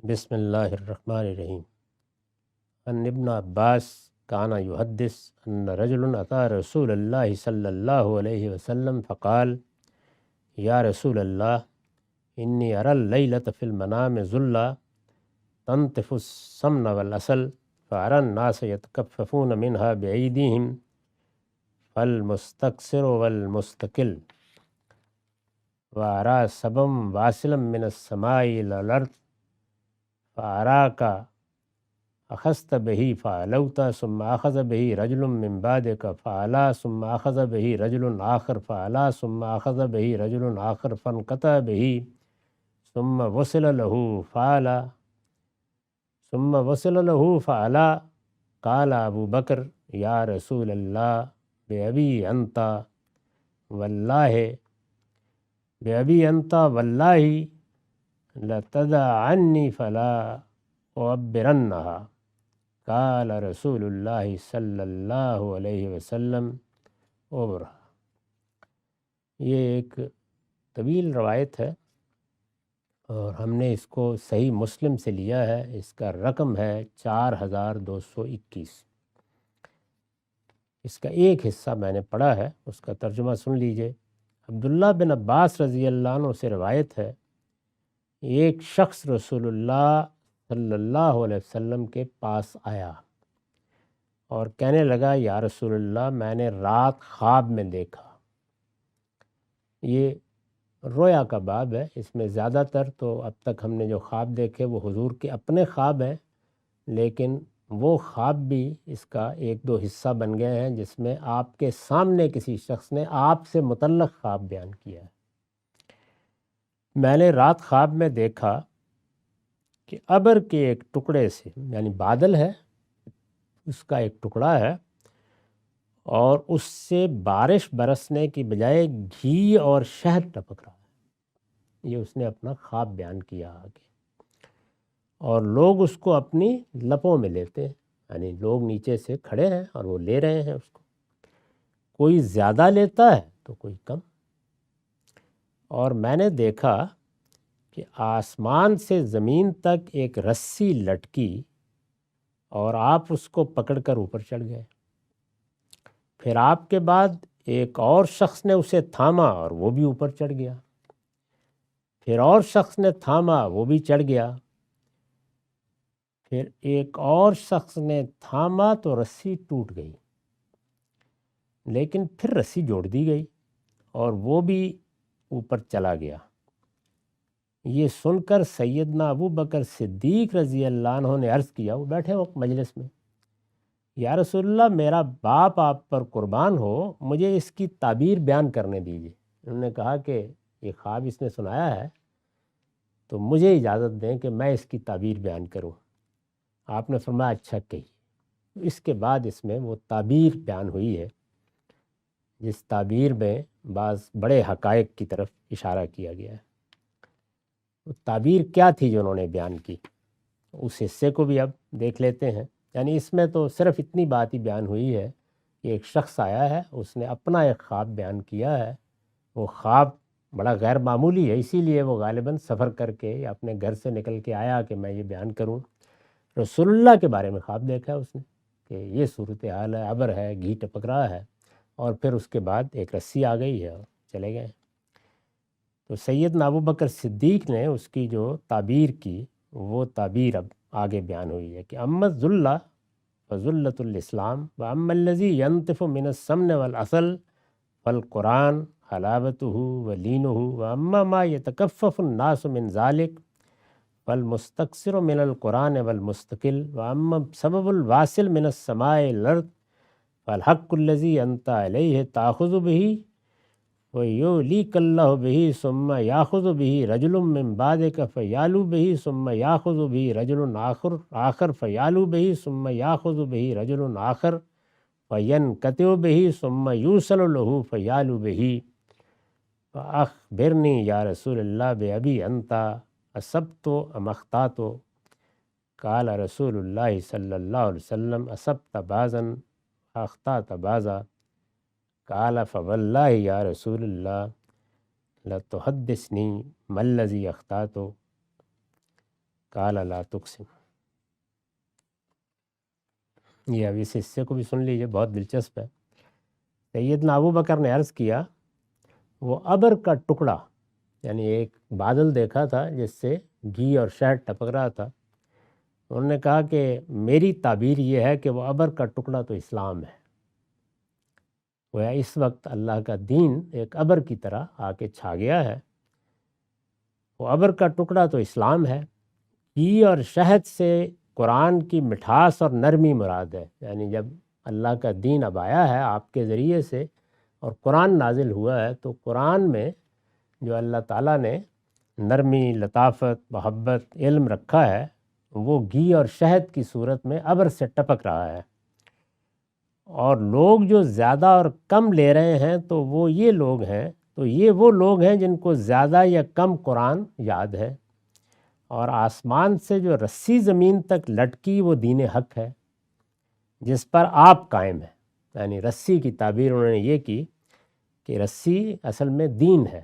بسم اللہ الرحمن الرحیم۔ ان ابن عباس کان یحدث ان رجل اتى رسول اللہ صلی اللہ علیہ وسلم فقال یا رسول اللہ انی ارى اللیلۃ فی المنام ظلا تنطف السمن والعسل فارى الناس يتكففون منها بأيديهم فالمستكثر والمستقل وارى سبا واصلا من السماء إلى الأرض فأراك أخذت به فعلوت ثم أخذ به رجل من بعدك فعلا ثم أخذ به رجل آخر فعلا ثم أخذ به رجل آخر فانقطع به ثم وصل له فعلا ثم وصل له فعلا قال أبو بكر يا رسول الله بأبي أنت والله بأبي أنت والله لتدع عني فلا أعبرنها قال رسول اللہ صلی اللہ علیہ وسلم عبرہ۔ یہ ایک طویل روایت ہے اور ہم نے اس کو صحیح مسلم سے لیا ہے۔ اس کا رقم ہے 4221۔ اس کا ایک حصہ میں نے پڑھا ہے، اس کا ترجمہ سن لیجئے۔ عبداللہ بن عباس رضی اللہ عنہ سے روایت ہے، ایک شخص رسول اللہ صلی اللہ علیہ وسلم کے پاس آیا اور کہنے لگا یا رسول اللہ میں نے رات خواب میں دیکھا۔ یہ رویا کا باب ہے، اس میں زیادہ تر تو اب تک ہم نے جو خواب دیکھے وہ حضور کے اپنے خواب ہیں، لیکن وہ خواب بھی اس کا ایک دو حصہ بن گئے ہیں جس میں آپ کے سامنے کسی شخص نے آپ سے متعلق خواب بیان کیا ہے۔ میں نے رات خواب میں دیکھا کہ ابر کے ایک ٹکڑے سے، یعنی بادل ہے، اس کا ایک ٹکڑا ہے اور اس سے بارش برسنے کی بجائے گھی اور شہد ٹپک رہا ہے۔ یہ اس نے اپنا خواب بیان کیا آگے، اور لوگ اس کو اپنی لپوں میں لیتے ہیں، یعنی لوگ نیچے سے کھڑے ہیں اور وہ لے رہے ہیں اس کو، کوئی زیادہ لیتا ہے تو کوئی کم۔ اور میں نے دیکھا کہ آسمان سے زمین تک ایک رسی لٹکی اور آپ اس کو پکڑ کر اوپر چڑھ گئے۔ پھر آپ کے بعد ایک اور شخص نے اسے تھاما اور وہ بھی اوپر چڑھ گیا۔ پھر اور شخص نے تھاما، وہ بھی چڑھ گیا۔ پھر ایک اور شخص نے تھاما تو رسی ٹوٹ گئی، لیکن پھر رسی جوڑ دی گئی اور وہ بھی اوپر چلا گیا۔ یہ سن کر سیدنا ابو بکر صدیق رضی اللہ عنہ نے عرض کیا، وہ بیٹھے وقت مجلس میں، یا رسول اللہ میرا باپ آپ پر قربان ہو، مجھے اس کی تعبیر بیان کرنے دیجیے۔ انہوں نے کہا کہ یہ خواب اس نے سنایا ہے تو مجھے اجازت دیں کہ میں اس کی تعبیر بیان کروں۔ آپ نے فرمایا اچھا کہیے۔ اس کے بعد اس میں وہ تعبیر بیان ہوئی ہے جس تعبیر میں بعض بڑے حقائق کی طرف اشارہ کیا گیا ہے۔ وہ تعبیر کیا تھی جو انہوں نے بیان کی، اس حصے کو بھی اب دیکھ لیتے ہیں۔ یعنی اس میں تو صرف اتنی بات ہی بیان ہوئی ہے کہ ایک شخص آیا ہے، اس نے اپنا ایک خواب بیان کیا ہے۔ وہ خواب بڑا غیر معمولی ہے، اسی لیے وہ غالباً سفر کر کے یا اپنے گھر سے نکل کے آیا کہ میں یہ بیان کروں۔ رسول اللہ کے بارے میں خواب دیکھا ہے اس نے کہ یہ صورتحال ہے، ابر ہے، گھی ٹپک رہا ہے، اور پھر اس کے بعد ایک رسی آ گئی ہے اور چلے گئے۔ تو سیدنا ابو بکر صدیق نے اس کی جو تعبیر کی وہ تعبیر اب آگے بیان ہوئی ہے کہ اما ذلہ فذلۃ الاسلام واما الذی ینطف من السمن والعسل فالقرآن حلاوتہ ولینہ واما ما یتکفف الناس من ذلک فالمستکثر من القرآن والمستقل واما سبب الواصل من السماء الارض فالحق الذی انت علیہ تاخذ بہ وَيُعْلِيكَ اللَّهُ بِهِ ثُمَّ يَأْخُذُ بِهِ رَجُلٌ مِّن بَعْدِكَ فَيَعْلُو بِهِ ثُمَّ يَأْخُذُ بِهِ رَجُلٌ آخر فَيَعْلُو بِهِ ثُمَّ يَأْخُذُ بِهِ رَجُلٌ آخر فَيَنْقَطِعُ بِهِ ثُمَّ يُوصَلُ لَهُ فَيَعْلُو بِهِ فَأَخْبِرْنِي يَا رَسُولَ اللَّهِ بِأَبِي أَنْتَ أَصَبْتُ أَمْ أَخْطَأْتُ قال رسول اللہ صلی اللہ علیہ وسلم أصبت بعضا أخطأت بعضا قال فواللہ یا رسول اللہ لتحدثنی ما الذی اخطأت۔ قال لا تقسم. یہ اب اس حصے کو بھی سن لیجیے، بہت دلچسپ ہے. سیدنا ابو بکر نے عرض کیا وہ ابر کا ٹکڑا، یعنی ایک بادل دیکھا تھا جس سے گھی اور شہد ٹپک رہا تھا. انہوں نے کہا کہ میری تعبیر یہ ہے کہ وہ ابر کا ٹکڑا تو اسلام ہے. وہ اس وقت اللہ کا دین ایک ابر کی طرح آ کے چھا گیا ہے. وہ ابر کا ٹکڑا تو اسلام ہے. گھی اور شہد سے قرآن کی مٹھاس اور نرمی مراد ہے. یعنی جب اللہ کا دین اب آیا ہے آپ کے ذریعے سے اور قرآن نازل ہوا ہے، تو قرآن میں جو اللہ تعالیٰ نے نرمی، لطافت، محبت، علم رکھا ہے، وہ گھی اور شہد کی صورت میں ابر سے ٹپک رہا ہے. اور لوگ جو زیادہ اور کم لے رہے ہیں تو وہ یہ لوگ ہیں، تو یہ وہ لوگ ہیں جن کو زیادہ یا کم قرآن یاد ہے. اور آسمان سے جو رسی زمین تک لٹکی وہ دین حق ہے جس پر آپ قائم ہیں. یعنی رسی کی تعبیر انہوں نے یہ کی کہ رسی اصل میں دین ہے.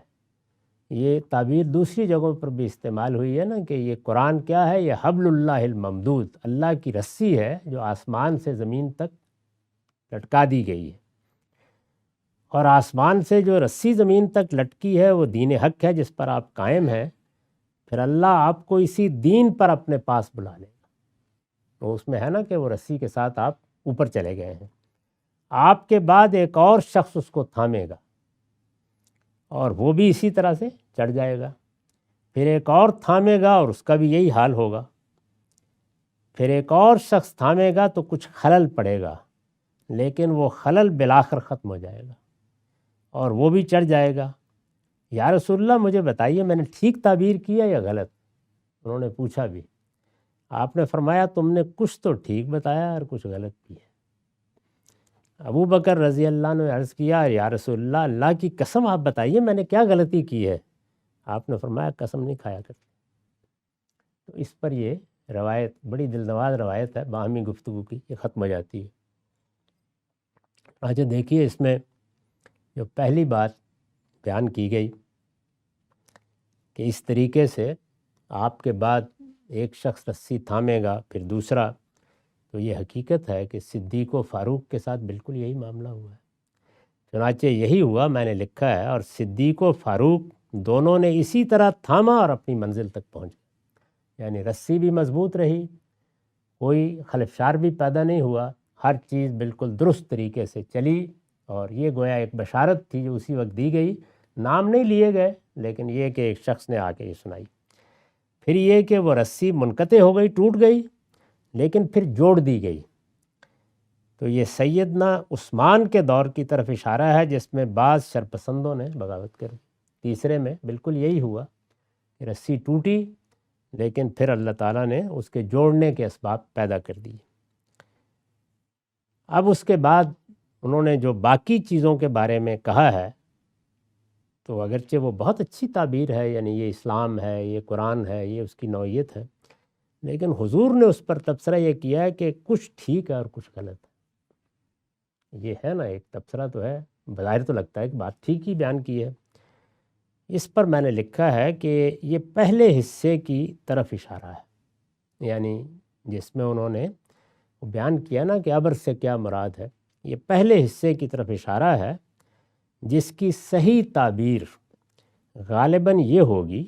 یہ تعبیر دوسری جگہوں پر بھی استعمال ہوئی ہے نا، کہ یہ قرآن کیا ہے، یہ حبل اللہ الممدود، اللہ کی رسی ہے جو آسمان سے زمین تک لٹکا دی گئی ہے. اور آسمان سے جو رسی زمین تک لٹکی ہے وہ دین حق ہے جس پر آپ قائم ہیں. پھر اللہ آپ کو اسی دین پر اپنے پاس بلا لے گا. وہ اس میں ہے نا کہ وہ رسی کے ساتھ آپ اوپر چلے گئے ہیں. آپ کے بعد ایک اور شخص اس کو تھامے گا اور وہ بھی اسی طرح سے چڑھ جائے گا. پھر ایک اور تھامے گا اور اس کا بھی یہی حال ہوگا. پھر ایک اور شخص تھامے گا تو کچھ خلل پڑے گا، لیکن وہ خلل بالآخر ختم ہو جائے گا اور وہ بھی چڑھ جائے گا. یا رسول اللہ مجھے بتائیے میں نے ٹھیک تعبیر کیا یا غلط؟ انہوں نے پوچھا بھی. آپ نے فرمایا تم نے کچھ تو ٹھیک بتایا اور کچھ غلط بھی ہے. ابو بکر رضی اللہ عنہ نے عرض کیا یا رسول اللہ، اللہ کی قسم آپ بتائیے میں نے کیا غلطی کی ہے؟ آپ نے فرمایا قسم نہیں کھایا کرتے. تو اس پر یہ روایت بڑی دلنواز روایت ہے، باہمی گفتگو کی، یہ ختم ہو جاتی ہے. اچھا دیکھیے اس میں جو پہلی بات بیان کی گئی کہ اس طریقے سے آپ کے بعد ایک شخص رسی تھامے گا پھر دوسرا، تو یہ حقیقت ہے کہ صدیق و فاروق کے ساتھ بالکل یہی معاملہ ہوا ہے. چنانچہ یہی ہوا، میں نے لکھا ہے، اور صدیق و فاروق دونوں نے اسی طرح تھاما اور اپنی منزل تک پہنچے. یعنی رسی بھی مضبوط رہی، کوئی خلفشار بھی پیدا نہیں ہوا، ہر چیز بالکل درست طریقے سے چلی. اور یہ گویا ایک بشارت تھی جو اسی وقت دی گئی. نام نہیں لیے گئے، لیکن یہ کہ ایک شخص نے آ کے یہ سنائی. پھر یہ کہ وہ رسی منقطع ہو گئی، ٹوٹ گئی، لیکن پھر جوڑ دی گئی. تو یہ سیدنا عثمان کے دور کی طرف اشارہ ہے جس میں بعض شرپسندوں نے بغاوت کر دی. تیسرے میں بالکل یہی ہوا کہ رسی ٹوٹی، لیکن پھر اللہ تعالیٰ نے اس کے جوڑنے کے اسباب پیدا کر دیے. اب اس کے بعد انہوں نے جو باقی چیزوں کے بارے میں کہا ہے، تو اگرچہ وہ بہت اچھی تعبیر ہے، یعنی یہ اسلام ہے، یہ قرآن ہے، یہ اس کی نوعیت ہے، لیکن حضور نے اس پر تبصرہ یہ کیا ہے کہ کچھ ٹھیک ہے اور کچھ غلط ہے. یہ ہے نا، ایک تبصرہ تو ہے، بظاہر تو لگتا ہے کہ بات ٹھیک ہی بیان کی ہے. اس پر میں نے لکھا ہے کہ یہ پہلے حصے کی طرف اشارہ ہے، یعنی جس میں انہوں نے بیان کیا نا کہ ابر سے کیا مراد ہے، یہ پہلے حصے کی طرف اشارہ ہے جس کی صحیح تعبیر غالباً یہ ہوگی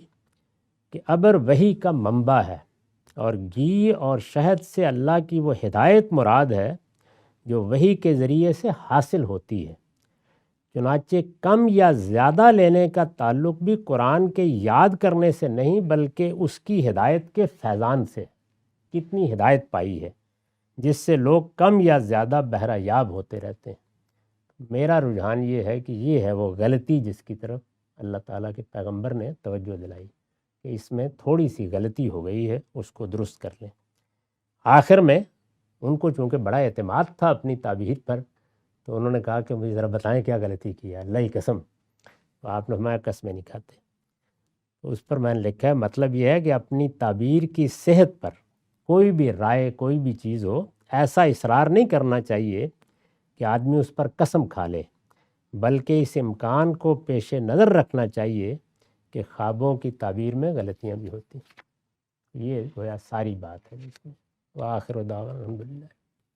کہ ابر وحی کا منبع ہے اور گھی اور شہد سے اللہ کی وہ ہدایت مراد ہے جو وحی کے ذریعے سے حاصل ہوتی ہے. چنانچہ کم یا زیادہ لینے کا تعلق بھی قرآن کے یاد کرنے سے نہیں بلکہ اس کی ہدایت کے فیضان سے. کتنی ہدایت پائی ہے جس سے لوگ کم یا زیادہ بہرہ یاب ہوتے رہتے ہیں. میرا رجحان یہ ہے کہ یہ ہے وہ غلطی جس کی طرف اللہ تعالیٰ کے پیغمبر نے توجہ دلائی کہ اس میں تھوڑی سی غلطی ہو گئی ہے، اس کو درست کر لیں. آخر میں ان کو چونکہ بڑا اعتماد تھا اپنی تعبیر پر، تو انہوں نے کہا کہ مجھے ذرا بتائیں کیا غلطی کی ہے، اللہ کی قسم. تو آپ نے ہمارا قسمیں نہیں کھاتے. تو اس پر میں نے لکھا ہے مطلب یہ ہے کہ اپنی تعبیر کی صحت پر کوئی بھی رائے، کوئی بھی چیز ہو، ایسا اصرار نہیں کرنا چاہیے کہ آدمی اس پر قسم کھا لے، بلکہ اس امکان کو پیش نظر رکھنا چاہیے کہ خوابوں کی تعبیر میں غلطیاں بھی ہوتی ہیں. یہ گویا ساری بات ہے اس میں۔ وآخر دعوانا الحمدللہ۔